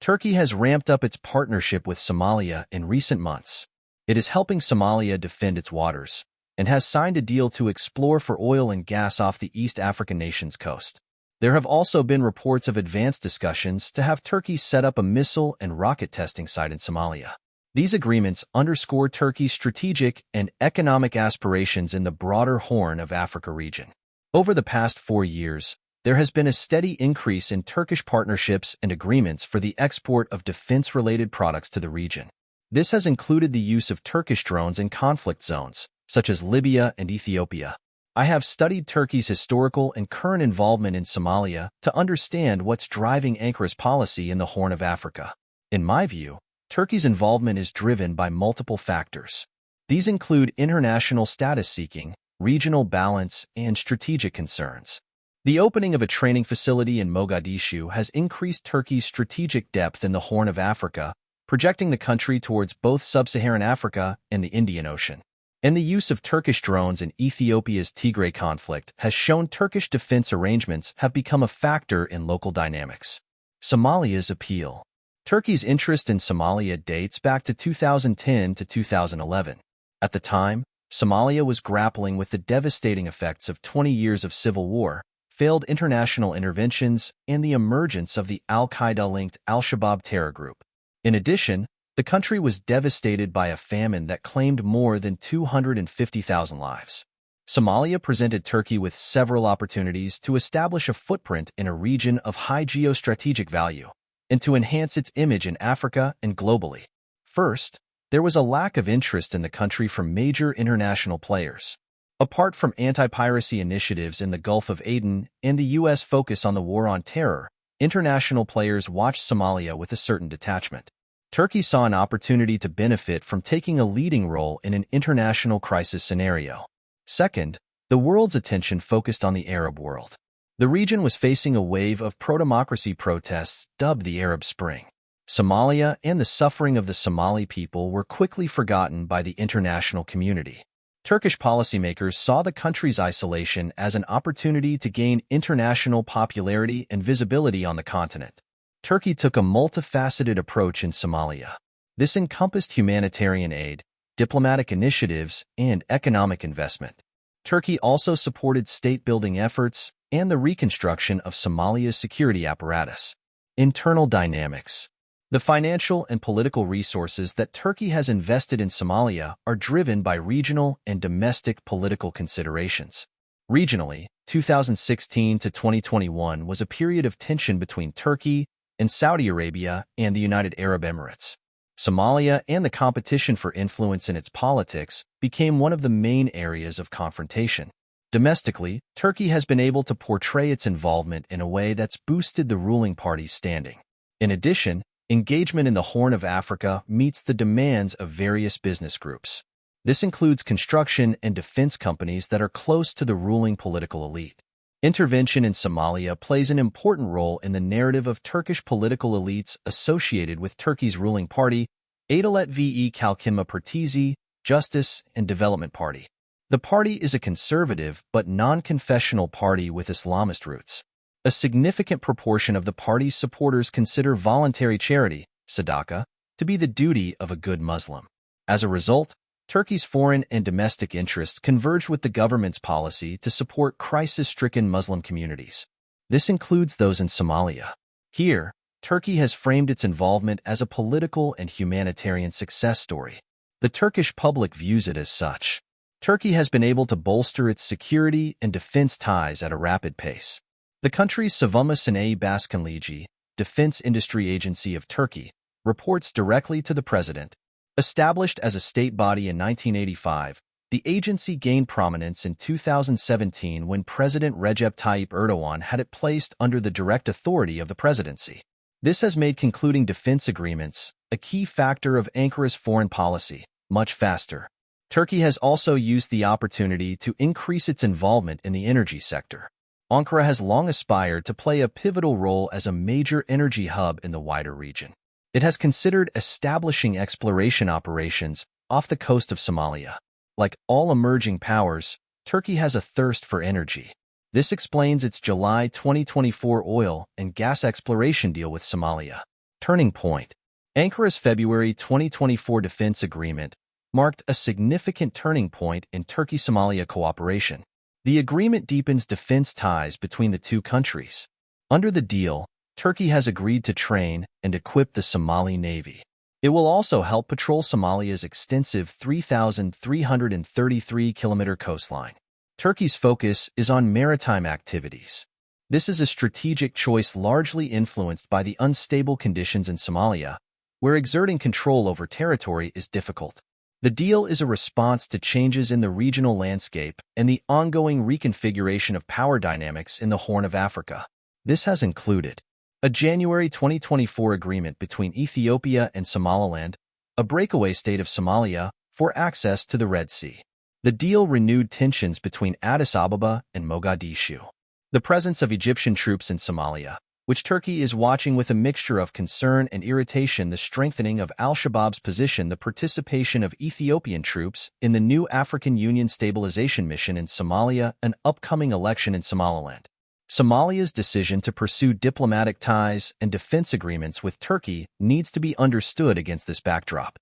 Turkey has ramped up its partnership with Somalia in recent months. It is helping Somalia defend its waters and has signed a deal to explore for oil and gas off the East African nation's coast. There have also been reports of advanced discussions to have Turkey set up a missile and rocket testing site in Somalia. These agreements underscore Turkey's strategic and economic aspirations in the broader Horn of Africa region. Over the past 4 years, there has been a steady increase in Turkish partnerships and agreements for the export of defense-related products to the region. This has included the use of Turkish drones in conflict zones, such as Libya and Ethiopia. I have studied Turkey's historical and current involvement in Somalia to understand what's driving Ankara's policy in the Horn of Africa. In my view, Turkey's involvement is driven by multiple factors. These include international status seeking, regional balance, and strategic concerns. The opening of a training facility in Mogadishu has increased Turkey's strategic depth in the Horn of Africa, projecting the country towards both sub-Saharan Africa and the Indian Ocean. And the use of Turkish drones in Ethiopia's Tigray conflict has shown Turkish defense arrangements have become a factor in local dynamics. Somalia's appeal. Turkey's interest in Somalia dates back to 2010 to 2011. At the time, Somalia was grappling with the devastating effects of 20 years of civil war, failed international interventions, and the emergence of the al-Qaeda-linked al-Shabaab terror group. In addition, the country was devastated by a famine that claimed more than 250,000 lives. Somalia presented Turkey with several opportunities to establish a footprint in a region of high geostrategic value and to enhance its image in Africa and globally. First, there was a lack of interest in the country from major international players. Apart from anti-piracy initiatives in the Gulf of Aden and the U.S. focus on the war on terror, international players watched Somalia with a certain detachment. Turkey saw an opportunity to benefit from taking a leading role in an international crisis scenario. Second, the world's attention focused on the Arab world. The region was facing a wave of pro-democracy protests dubbed the Arab Spring. Somalia and the suffering of the Somali people were quickly forgotten by the international community. Turkish policymakers saw the country's isolation as an opportunity to gain international popularity and visibility on the continent. Turkey took a multifaceted approach in Somalia. This encompassed humanitarian aid, diplomatic initiatives, and economic investment. Turkey also supported state-building efforts and the reconstruction of Somalia's security apparatus. Internal dynamics. The financial and political resources that Turkey has invested in Somalia are driven by regional and domestic political considerations. Regionally, 2016 to 2021 was a period of tension between Turkey and Saudi Arabia and the United Arab Emirates. Somalia and the competition for influence in its politics became one of the main areas of confrontation. Domestically, Turkey has been able to portray its involvement in a way that's boosted the ruling party's standing. In addition, engagement in the Horn of Africa meets the demands of various business groups. This includes construction and defense companies that are close to the ruling political elite. Intervention in Somalia plays an important role in the narrative of Turkish political elites associated with Turkey's ruling party, Adalet ve Kalkınma Partisi, Justice and Development Party. The party is a conservative but non-confessional party with Islamist roots. A significant proportion of the party's supporters consider voluntary charity, sadaqah, to be the duty of a good Muslim. As a result, Turkey's foreign and domestic interests converge with the government's policy to support crisis-stricken Muslim communities. This includes those in Somalia. Here, Turkey has framed its involvement as a political and humanitarian success story. The Turkish public views it as such. Turkey has been able to bolster its security and defense ties at a rapid pace. The country's Savunma Sanayi Bakanlığı, Defense Industry Agency of Turkey, reports directly to the president. Established as a state body in 1985, the agency gained prominence in 2017 when President Recep Tayyip Erdogan had it placed under the direct authority of the presidency. This has made concluding defense agreements, a key factor of Ankara's foreign policy, much faster. Turkey has also used the opportunity to increase its involvement in the energy sector. Ankara has long aspired to play a pivotal role as a major energy hub in the wider region. It has considered establishing exploration operations off the coast of Somalia. Like all emerging powers, Turkey has a thirst for energy. This explains its July 2024 oil and gas exploration deal with Somalia. Turning point. Ankara's February 2024 defense agreement marked a significant turning point in Turkey-Somalia cooperation. The agreement deepens defense ties between the two countries. Under the deal, Turkey has agreed to train and equip the Somali Navy. It will also help patrol Somalia's extensive 3,333-kilometer coastline. Turkey's focus is on maritime activities. This is a strategic choice largely influenced by the unstable conditions in Somalia, where exerting control over territory is difficult. The deal is a response to changes in the regional landscape and the ongoing reconfiguration of power dynamics in the Horn of Africa. This has included a January 2024 agreement between Ethiopia and Somaliland, a breakaway state of Somalia, for access to the Red Sea. The deal renewed tensions between Addis Ababa and Mogadishu. The presence of Egyptian troops in Somalia, which Turkey is watching with a mixture of concern and irritation, the strengthening of al-Shabaab's position, the participation of Ethiopian troops in the new African Union stabilization mission in Somalia, an upcoming election in Somaliland. Somalia's decision to pursue diplomatic ties and defense agreements with Turkey needs to be understood against this backdrop.